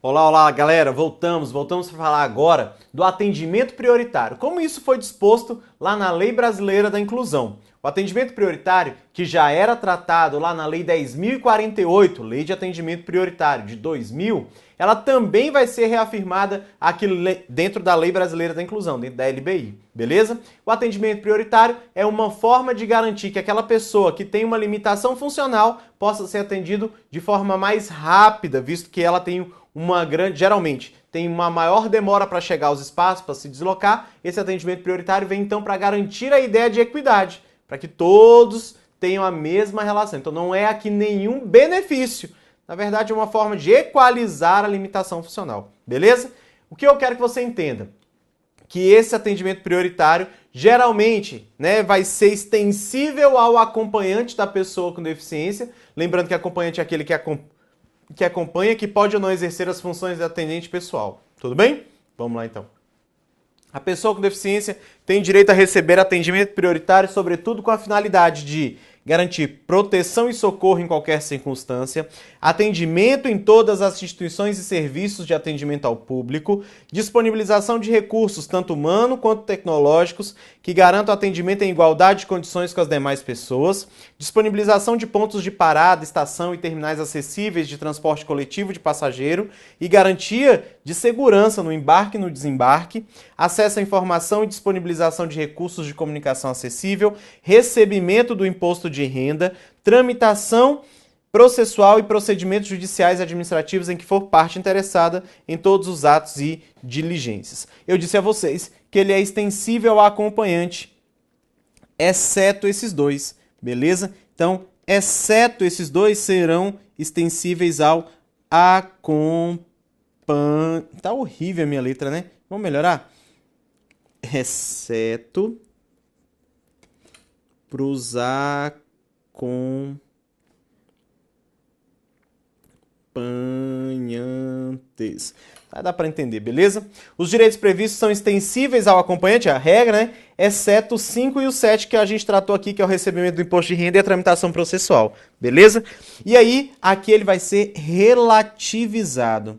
Olá, olá, galera, voltamos para falar agora do atendimento prioritário. Como isso foi disposto lá na Lei Brasileira da Inclusão. O atendimento prioritário, que já era tratado lá na Lei 10.048, Lei de Atendimento Prioritário de 2000, ela também vai ser reafirmada aqui dentro da Lei Brasileira da Inclusão, dentro da LBI, beleza? O atendimento prioritário é uma forma de garantir que aquela pessoa que tem uma limitação funcional possa ser atendido de forma mais rápida, visto que ela tem geralmente tem uma maior demora para chegar aos espaços, para se deslocar. Esse atendimento prioritário vem então para garantir a ideia de equidade, para que todos tenham a mesma relação. Então não é aqui nenhum benefício. Na verdade, é uma forma de equalizar a limitação funcional, beleza? O que eu quero que você entenda? Que esse atendimento prioritário geralmente, vai ser extensível ao acompanhante da pessoa com deficiência. Lembrando que acompanhante é aquele que acompanha, que pode ou não exercer as funções de atendente pessoal. Tudo bem? Vamos lá então. A pessoa com deficiência tem direito a receber atendimento prioritário, sobretudo com a finalidade de garantir proteção e socorro em qualquer circunstância, atendimento em todas as instituições e serviços de atendimento ao público, disponibilização de recursos, tanto humanos quanto tecnológicos, que garantam atendimento em igualdade de condições com as demais pessoas, disponibilização de pontos de parada, estação e terminais acessíveis de transporte coletivo de passageiro e garantia de segurança no embarque e no desembarque, acesso à informação e disponibilização de recursos de comunicação acessível, recebimento do imposto de renda, tramitação processual e procedimentos judiciais e administrativos em que for parte interessada em todos os atos e diligências. Eu disse a vocês que ele é extensível ao acompanhante, exceto esses dois, beleza? Então, exceto esses dois, serão extensíveis ao acompanhante. Tá horrível a minha letra, né? Vamos melhorar? Exceto pros acompanhantes. Vai dar para entender, beleza? Os direitos previstos são extensíveis ao acompanhante, a regra, exceto o 5 e o 7 que a gente tratou aqui, que é o recebimento do imposto de renda e a tramitação processual, beleza? E aí, aqui ele vai ser relativizado.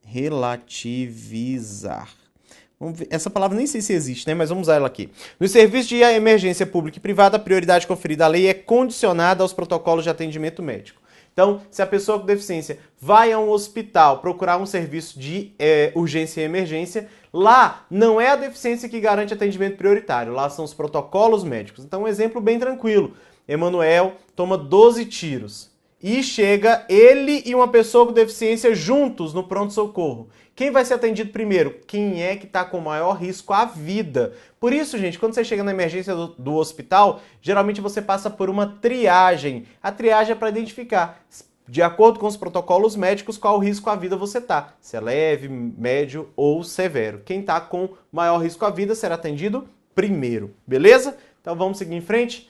Relativizar. Vamos ver. Essa palavra nem sei se existe, mas vamos usar ela aqui. No serviço de emergência pública e privada, a prioridade conferida à lei é condicionada aos protocolos de atendimento médico. Então, se a pessoa com deficiência vai a um hospital procurar um serviço de urgência e emergência, lá não é a deficiência que garante atendimento prioritário, lá são os protocolos médicos. Então, um exemplo bem tranquilo. Emanuel toma 12 tiros e chega ele e uma pessoa com deficiência juntos no pronto-socorro. Quem vai ser atendido primeiro? Quem é que está com maior risco à vida? Por isso, gente, quando você chega na emergência do hospital, geralmente você passa por uma triagem. A triagem é para identificar, de acordo com os protocolos médicos, qual risco à vida você está. Se é leve, médio ou severo. Quem está com maior risco à vida será atendido primeiro, beleza? Então vamos seguir em frente.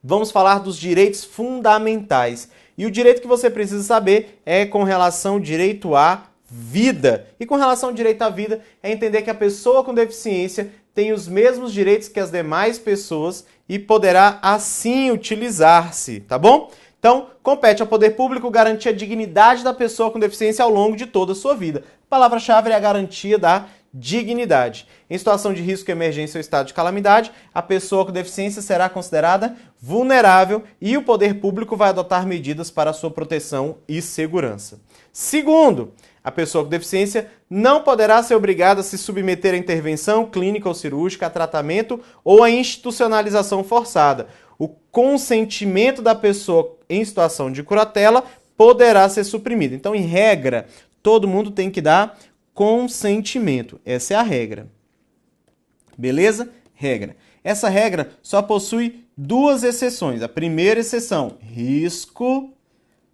Vamos falar dos direitos fundamentais. E o direito que você precisa saber é com relação ao direito à vida. E com relação ao direito à vida, é entender que a pessoa com deficiência tem os mesmos direitos que as demais pessoas e poderá assim utilizar-se, tá bom? Então, compete ao poder público garantir a dignidade da pessoa com deficiência ao longo de toda a sua vida. A palavra-chave é a garantia da dignidade. Em situação de risco, emergência ou estado de calamidade, a pessoa com deficiência será considerada vulnerável e o poder público vai adotar medidas para a sua proteção e segurança. Segundo, a pessoa com deficiência não poderá ser obrigada a se submeter a intervenção clínica ou cirúrgica, a tratamento ou a institucionalização forçada. O consentimento da pessoa em situação de curatela poderá ser suprimido. Então, em regra, todo mundo tem que dar consentimento. Essa é a regra. Beleza? Regra. Essa regra só possui duas exceções. A primeira exceção, risco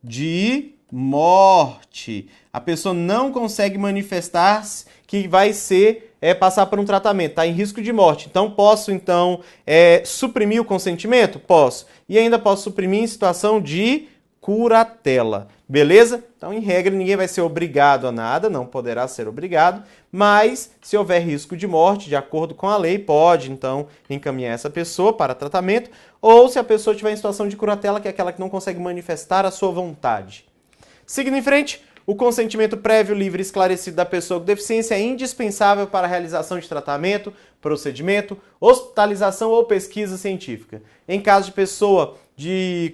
de morte. A pessoa não consegue manifestar que vai passar por um tratamento, está em risco de morte. Então, posso, suprimir o consentimento? Posso. E ainda posso suprimir em situação de curatela. Beleza? Então, em regra, ninguém vai ser obrigado a nada, não poderá ser obrigado, mas se houver risco de morte, de acordo com a lei, pode, então, encaminhar essa pessoa para tratamento, ou se a pessoa estiver em situação de curatela, que é aquela que não consegue manifestar a sua vontade. Seguindo em frente, O consentimento prévio, livre e esclarecido da pessoa com deficiência é indispensável para a realização de tratamento, procedimento, hospitalização ou pesquisa científica. Em caso de pessoa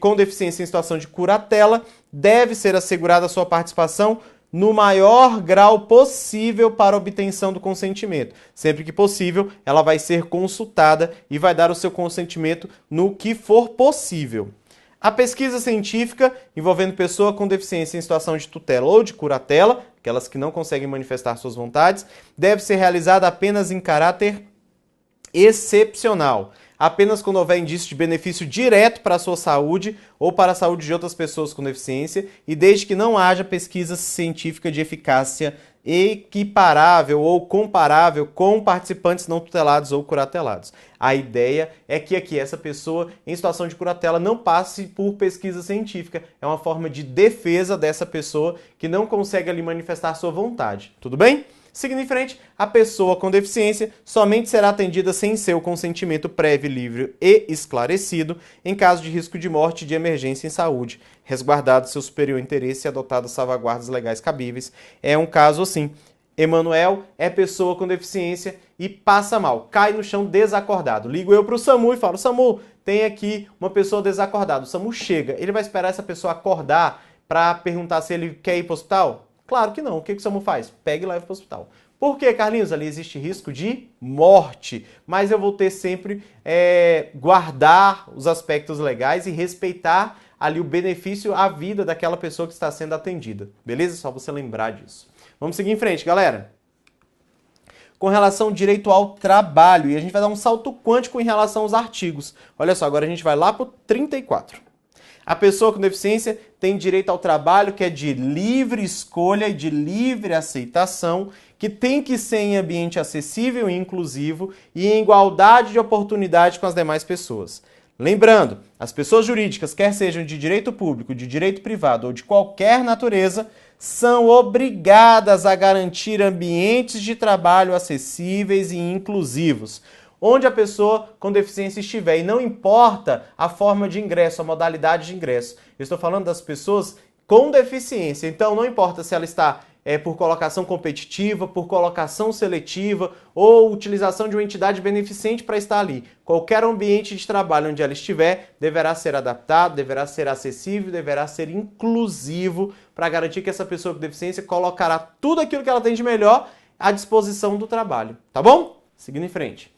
com deficiência em situação de curatela, deve ser assegurada a sua participação no maior grau possível para obtenção do consentimento. Sempre que possível, ela vai ser consultada e vai dar o seu consentimento no que for possível. A pesquisa científica envolvendo pessoa com deficiência em situação de tutela ou de curatela, aquelas que não conseguem manifestar suas vontades, deve ser realizada apenas em caráter excepcional. Apenas quando houver indício de benefício direto para a sua saúde ou para a saúde de outras pessoas com deficiência e desde que não haja pesquisa científica de eficácia equiparável ou comparável com participantes não tutelados ou curatelados. A ideia é que aqui essa pessoa em situação de curatela não passe por pesquisa científica. É uma forma de defesa dessa pessoa que não consegue ali manifestar sua vontade. Tudo bem? Seguindo em frente, a pessoa com deficiência somente será atendida sem seu consentimento prévio, livre e esclarecido em caso de risco de morte e de emergência em saúde, resguardado seu superior interesse e adotadas salvaguardas legais cabíveis. É um caso assim. Emanuel é pessoa com deficiência e passa mal, cai no chão desacordado. Ligo eu para o SAMU e falo, SAMU, tem aqui uma pessoa desacordada. O SAMU chega, ele vai esperar essa pessoa acordar para perguntar se ele quer ir para o hospital? Claro que não. O que o SAMU faz? Pega e leva para o hospital. Por quê, Carlinhos? Ali existe risco de morte. Mas eu vou ter sempre guardar os aspectos legais e respeitar ali o benefício à vida daquela pessoa que está sendo atendida. Beleza? Só você lembrar disso. Vamos seguir em frente, galera. Com relação ao direito ao trabalho. E a gente vai dar um salto quântico em relação aos artigos. Olha só, agora a gente vai lá para o 34. A pessoa com deficiência tem direito ao trabalho que é de livre escolha e de livre aceitação, que tem que ser em ambiente acessível e inclusivo e em igualdade de oportunidade com as demais pessoas. Lembrando, as pessoas jurídicas, quer sejam de direito público, de direito privado ou de qualquer natureza, são obrigadas a garantir ambientes de trabalho acessíveis e inclusivos, onde a pessoa com deficiência estiver, e não importa a forma de ingresso, a modalidade de ingresso. Eu estou falando das pessoas com deficiência, então não importa se ela está por colocação competitiva, por colocação seletiva ou utilização de uma entidade beneficente para estar ali. Qualquer ambiente de trabalho onde ela estiver deverá ser adaptado, deverá ser acessível, deverá ser inclusivo para garantir que essa pessoa com deficiência colocará tudo aquilo que ela tem de melhor à disposição do trabalho. Tá bom? Seguindo em frente.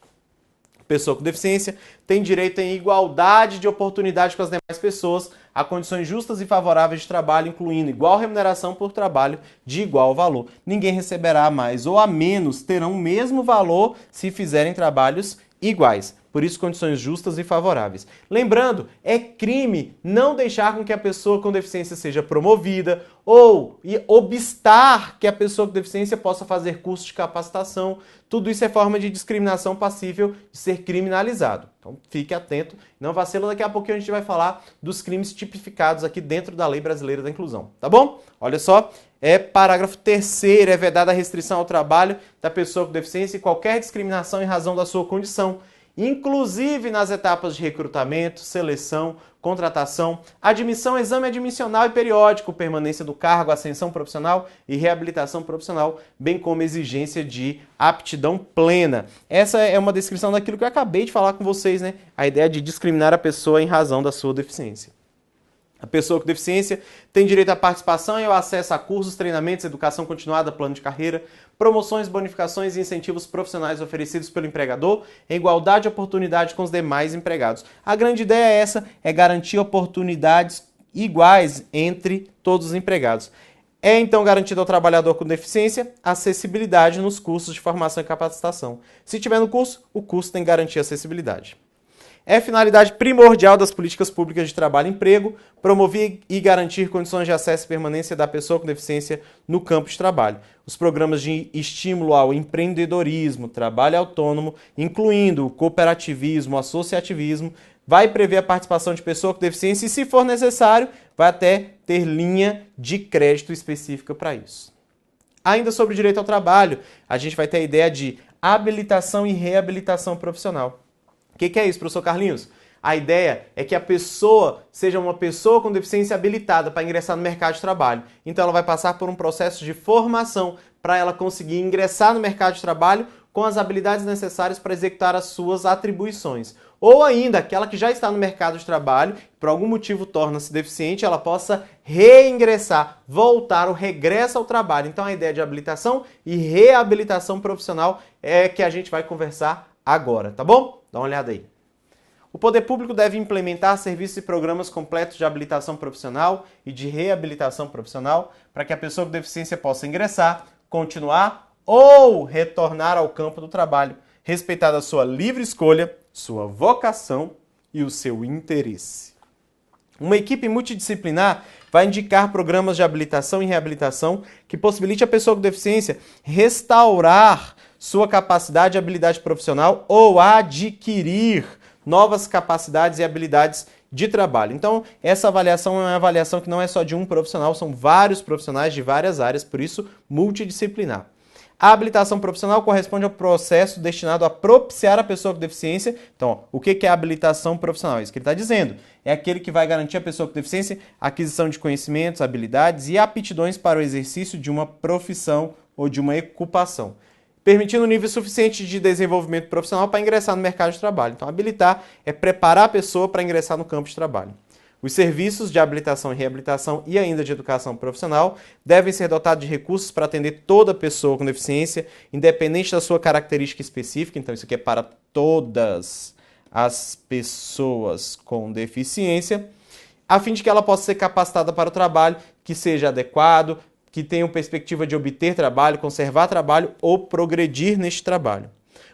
Pessoa com deficiência tem direito em igualdade de oportunidade com as demais pessoas a condições justas e favoráveis de trabalho, incluindo igual remuneração por trabalho de igual valor. Ninguém receberá a mais ou a menos, terão o mesmo valor se fizerem trabalhos iguais. Por isso, condições justas e favoráveis. Lembrando, é crime não deixar com que a pessoa com deficiência seja promovida ou obstar que a pessoa com deficiência possa fazer curso de capacitação. Tudo isso é forma de discriminação passível de ser criminalizado. Então, fique atento, não vacila. Daqui a pouquinho a gente vai falar dos crimes tipificados aqui dentro da Lei Brasileira da Inclusão. Tá bom? Olha só. Parágrafo 3º, é vedada a restrição ao trabalho da pessoa com deficiência e qualquer discriminação em razão da sua condição, inclusive nas etapas de recrutamento, seleção, contratação, admissão, exame admissional e periódico, permanência do cargo, ascensão profissional e reabilitação profissional, bem como exigência de aptidão plena. Essa é uma descrição daquilo que eu acabei de falar com vocês, né? A ideia de discriminar a pessoa em razão da sua deficiência. A pessoa com deficiência tem direito à participação e ao acesso a cursos, treinamentos, educação continuada, plano de carreira, promoções, bonificações e incentivos profissionais oferecidos pelo empregador em igualdade de oportunidade com os demais empregados. A grande ideia é essa, é garantir oportunidades iguais entre todos os empregados. É então garantido ao trabalhador com deficiência acessibilidade nos cursos de formação e capacitação. Se tiver no curso, o curso tem que garantir acessibilidade. É finalidade primordial das políticas públicas de trabalho e emprego promover e garantir condições de acesso e permanência da pessoa com deficiência no campo de trabalho. Os programas de estímulo ao empreendedorismo, trabalho autônomo, incluindo o cooperativismo, o associativismo, vai prever a participação de pessoa com deficiência e, se for necessário, vai até ter linha de crédito específica para isso. Ainda sobre o direito ao trabalho, a gente vai ter a ideia de habilitação e reabilitação profissional. O que é isso, professor Carlinhos? A ideia é que a pessoa seja uma pessoa com deficiência habilitada para ingressar no mercado de trabalho. Então ela vai passar por um processo de formação para ela conseguir ingressar no mercado de trabalho com as habilidades necessárias para executar as suas atribuições. Ou ainda, aquela que já está no mercado de trabalho, por algum motivo torna-se deficiente, ela possa reingressar, voltar, o regresso ao trabalho. Então a ideia de habilitação e reabilitação profissional é que a gente vai conversar agora, tá bom? Dá uma olhada aí. O poder público deve implementar serviços e programas completos de habilitação profissional e de reabilitação profissional para que a pessoa com deficiência possa ingressar, continuar ou retornar ao campo do trabalho, respeitada a sua livre escolha, sua vocação e o seu interesse. Uma equipe multidisciplinar vai indicar programas de habilitação e reabilitação que possibilite a pessoa com deficiência restaurar sua capacidade e habilidade profissional ou adquirir novas capacidades e habilidades de trabalho. Então, essa avaliação é uma avaliação que não é só de um profissional, são vários profissionais de várias áreas, por isso multidisciplinar. A habilitação profissional corresponde ao processo destinado a propiciar a pessoa com deficiência. Então, ó, o que é a habilitação profissional? Isso que ele está dizendo. É aquele que vai garantir à pessoa com deficiência a aquisição de conhecimentos, habilidades e aptidões para o exercício de uma profissão ou de uma ocupação, permitindo um nível suficiente de desenvolvimento profissional para ingressar no mercado de trabalho. Então, habilitar é preparar a pessoa para ingressar no campo de trabalho. Os serviços de habilitação e reabilitação e ainda de educação profissional devem ser dotados de recursos para atender toda pessoa com deficiência, independente da sua característica específica. Então, isso aqui é para todas as pessoas com deficiência, a fim de que ela possa ser capacitada para o trabalho, que seja adequado, que tenham perspectiva de obter trabalho, conservar trabalho ou progredir neste trabalho.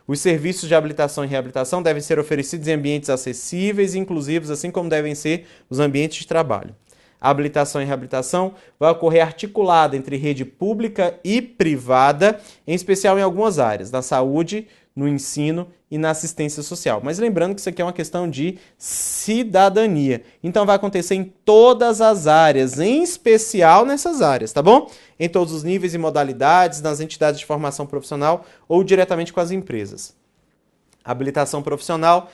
Os serviços de habilitação e reabilitação devem ser oferecidos em ambientes acessíveis e inclusivos, assim como devem ser os ambientes de trabalho. A habilitação e reabilitação vai ocorrer articulada entre rede pública e privada, em especial em algumas áreas, na saúde, no ensino e na assistência social. Mas lembrando que isso aqui é uma questão de cidadania. Então vai acontecer em todas as áreas, em especial nessas áreas, tá bom? Em todos os níveis e modalidades, nas entidades de formação profissional ou diretamente com as empresas. A habilitação profissional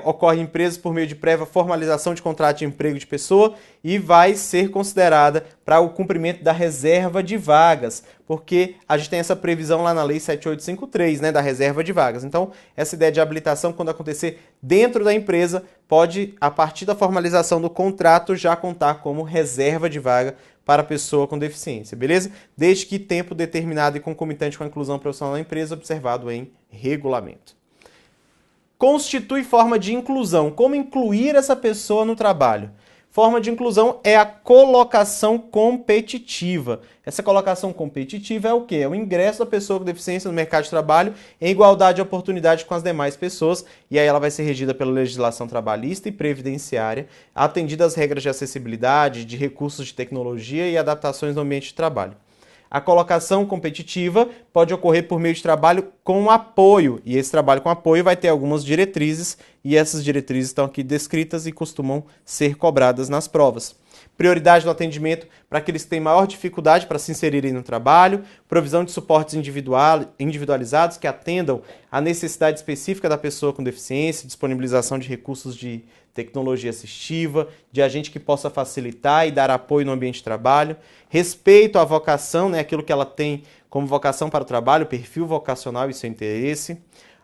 ocorre em empresas por meio de prévia formalização de contrato de emprego de pessoa e vai ser considerada para o cumprimento da reserva de vagas, porque a gente tem essa previsão lá na Lei 7853, né, da reserva de vagas. Então, essa ideia de habilitação, quando acontecer dentro da empresa, pode, a partir da formalização do contrato, já contar como reserva de vaga para a pessoa com deficiência, beleza? Desde que tempo determinado e concomitante com a inclusão profissional na empresa, observado em regulamento. Constitui forma de inclusão. Como incluir essa pessoa no trabalho? Forma de inclusão é a colocação competitiva. Essa colocação competitiva é o quê? É o ingresso da pessoa com deficiência no mercado de trabalho em igualdade de oportunidade com as demais pessoas, e aí ela vai ser regida pela legislação trabalhista e previdenciária, atendida às regras de acessibilidade, de recursos de tecnologia e adaptações no ambiente de trabalho. A colocação competitiva pode ocorrer por meio de trabalho com apoio, e esse trabalho com apoio vai ter algumas diretrizes, e essas diretrizes estão aqui descritas e costumam ser cobradas nas provas. Prioridade no atendimento para aqueles que têm maior dificuldade para se inserirem no trabalho, provisão de suportes individualizados que atendam à necessidade específica da pessoa com deficiência, disponibilização de recursos de tecnologia assistiva, de agente que possa facilitar e dar apoio no ambiente de trabalho, respeito à vocação, né, aquilo que ela tem como vocação para o trabalho, perfil vocacional e seu interesse,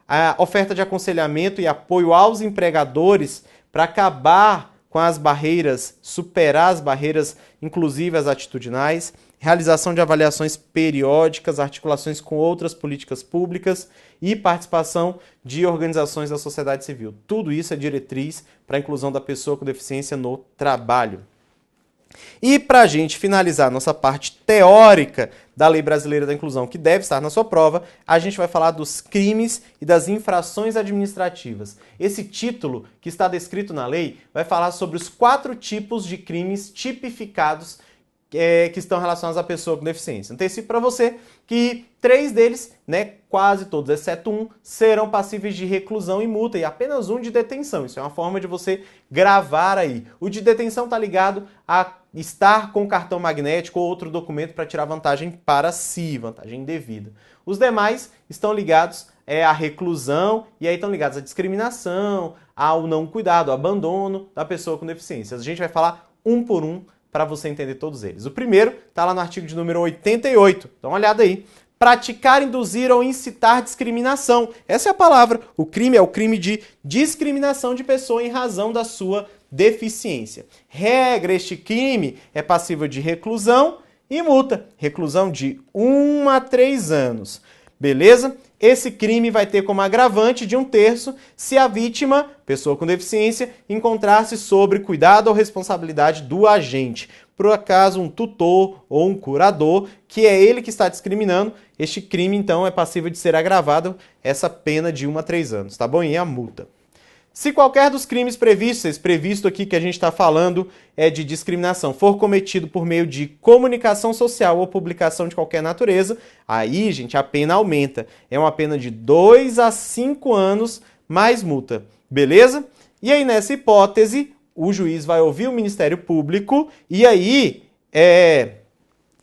a oferta de aconselhamento e apoio aos empregadores para acabar com as barreiras, superar as barreiras, inclusive as atitudinais, realização de avaliações periódicas, articulações com outras políticas públicas e participação de organizações da sociedade civil. Tudo isso é diretriz para a inclusão da pessoa com deficiência no trabalho. E para a gente finalizar nossa parte teórica da Lei Brasileira da Inclusão, que deve estar na sua prova, a gente vai falar dos crimes e das infrações administrativas. Esse título, que está descrito na lei, vai falar sobre os 4 tipos de crimes tipificados que estão relacionados à pessoa com deficiência. Antecipo para você que 3 deles, né, quase todos, exceto um, serão passíveis de reclusão e multa, e apenas um de detenção. Isso é uma forma de você gravar aí. O de detenção está ligado a estar com cartão magnético ou outro documento para tirar vantagem para si, vantagem indevida. Os demais estão ligados à reclusão, e aí estão ligados à discriminação, ao não cuidado, ao abandono da pessoa com deficiência. A gente vai falar um por um para você entender todos eles. O primeiro está lá no artigo de número 88. Dá uma olhada aí. Praticar, induzir ou incitar discriminação. Essa é a palavra. O crime é o crime de discriminação de pessoa em razão da sua deficiência. Regra, este crime é passível de reclusão e multa. Reclusão de 1 a 3 anos. Beleza? Esse crime vai ter como agravante de 1/3 se a vítima, pessoa com deficiência, encontrar-se sob cuidado ou responsabilidade do agente. Por acaso, um tutor ou um curador, que é ele que está discriminando, este crime, então, é passível de ser agravado, essa pena de 1 a 3 anos, tá bom? E a multa. Se qualquer dos crimes previsto aqui que a gente está falando é de discriminação, for cometido por meio de comunicação social ou publicação de qualquer natureza, aí, gente, a pena aumenta. É uma pena de 2 a 5 anos mais multa, beleza? E aí, nessa hipótese, o juiz vai ouvir o Ministério Público e aí,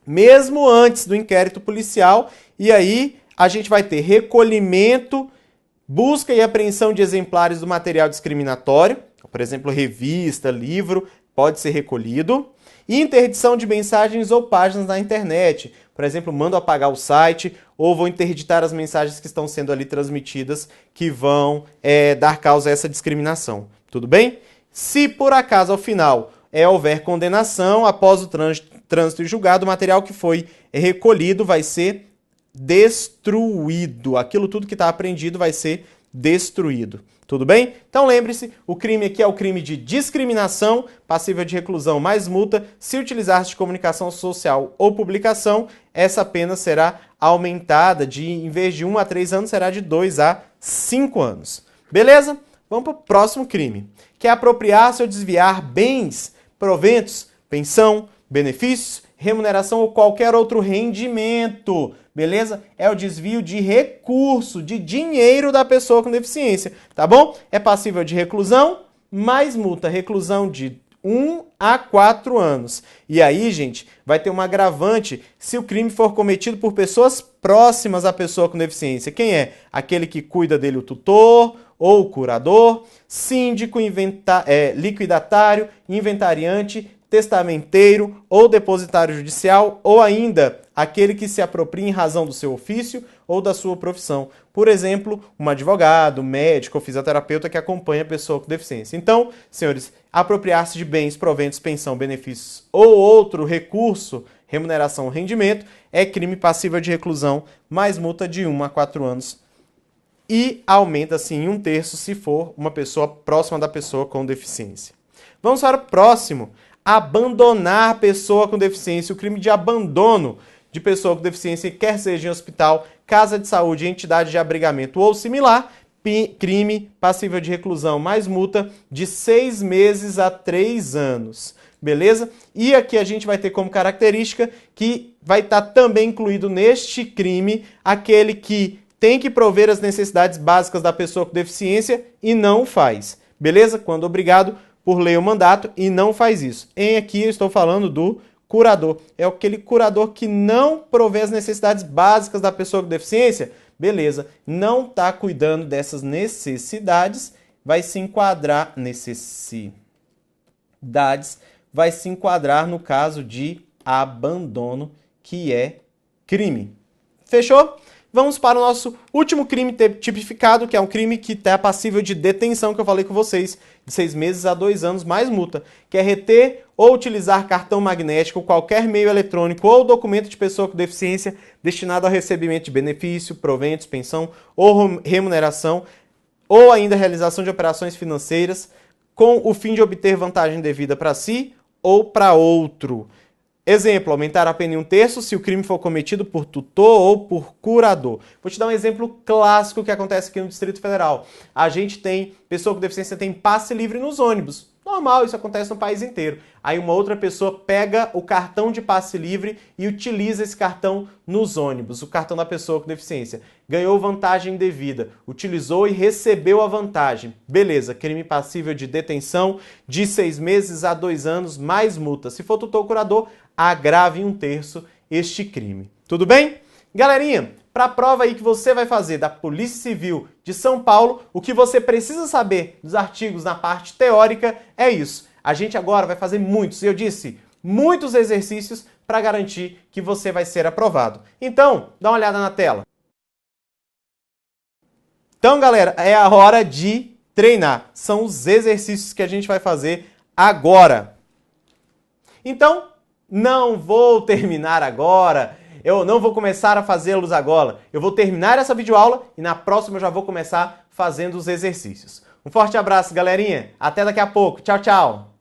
mesmo antes do inquérito policial, e aí a gente vai ter recolhimento, busca e apreensão de exemplares do material discriminatório, por exemplo, revista, livro, pode ser recolhido, e interdição de mensagens ou páginas na internet. Por exemplo, mando apagar o site ou vou interditar as mensagens que estão sendo ali transmitidas que vão dar causa a essa discriminação. Tudo bem? Se por acaso, ao final, houver condenação, após o trânsito e julgado, o material que foi recolhido vai ser destruído. Aquilo tudo que está apreendido vai ser destruído. Tudo bem? Então lembre-se, o crime aqui é o crime de discriminação, passível de reclusão mais multa. Se utilizar-se de comunicação social ou publicação, essa pena será aumentada em vez de 1 a 3 anos, será de 2 a 5 anos. Beleza? Vamos para o próximo crime, que é apropriar-se ou desviar bens, proventos, pensão, benefícios, remuneração ou qualquer outro rendimento. Beleza? É o desvio de recurso, de dinheiro da pessoa com deficiência, tá bom? É passível de reclusão, mais multa, reclusão de 1 a 4 anos. E aí, gente, vai ter um agravante se o crime for cometido por pessoas próximas à pessoa com deficiência. Quem é? Aquele que cuida dele, o tutor ou o curador, síndico, liquidatário, inventariante, testamenteiro ou depositário judicial, ou ainda aquele que se apropria em razão do seu ofício ou da sua profissão. Por exemplo, um advogado, médico ou fisioterapeuta que acompanha a pessoa com deficiência. Então, senhores, apropriar-se de bens, proventos, pensão, benefícios ou outro recurso, remuneração ou rendimento, é crime passível de reclusão, mais multa de 1 a 4 anos. E aumenta, assim, em 1/3 se for uma pessoa próxima da pessoa com deficiência. Vamos para o próximo. Abandonar a pessoa com deficiência. O crime de abandono de pessoa com deficiência, quer seja em hospital, casa de saúde, entidade de abrigamento ou similar, crime passível de reclusão mais multa de 6 meses a 3 anos. Beleza? E aqui a gente vai ter como característica que vai estar também incluído neste crime aquele que tem que prover as necessidades básicas da pessoa com deficiência e não faz. Beleza? Quando obrigado por lei ou mandato e não faz isso. Aqui eu estou falando do curador. É aquele curador que não provê as necessidades básicas da pessoa com deficiência. Beleza. Não está cuidando dessas necessidades. Vai se enquadrar no caso de abandono, que é crime. Fechou? Vamos para o nosso último crime tipificado, que é um crime que está passível de detenção, que eu falei com vocês, de 6 meses a 2 anos mais multa, que é reter ou utilizar cartão magnético, qualquer meio eletrônico ou documento de pessoa com deficiência destinado ao recebimento de benefício, proventos, pensão ou remuneração, ou ainda realização de operações financeiras com o fim de obter vantagem devida para si ou para outro. Exemplo, aumentar a pena em 1/3 se o crime for cometido por tutor ou por curador. Vou te dar um exemplo clássico que acontece aqui no Distrito Federal. A gente tem, pessoa com deficiência tem passe livre nos ônibus. Normal, isso acontece no país inteiro. Aí uma outra pessoa pega o cartão de passe livre e utiliza esse cartão nos ônibus, o cartão da pessoa com deficiência. Ganhou vantagem indevida, utilizou e recebeu a vantagem. Beleza, crime passível de detenção de 6 meses a 2 anos, mais multa. Se for tutor ou curador, agrave em 1/3 este crime. Tudo bem? Galerinha, para a prova aí que você vai fazer da Polícia Civil de São Paulo, o que você precisa saber dos artigos na parte teórica é isso. A gente agora vai fazer muitos, eu disse, muitos exercícios para garantir que você vai ser aprovado. Então, dá uma olhada na tela. Então, galera, é a hora de treinar. São os exercícios que a gente vai fazer agora. Então, não vou terminar agora. Eu não vou começar a fazê-los agora. Eu vou terminar essa videoaula e na próxima eu já vou começar fazendo os exercícios. Um forte abraço, galerinha. Até daqui a pouco. Tchau, tchau.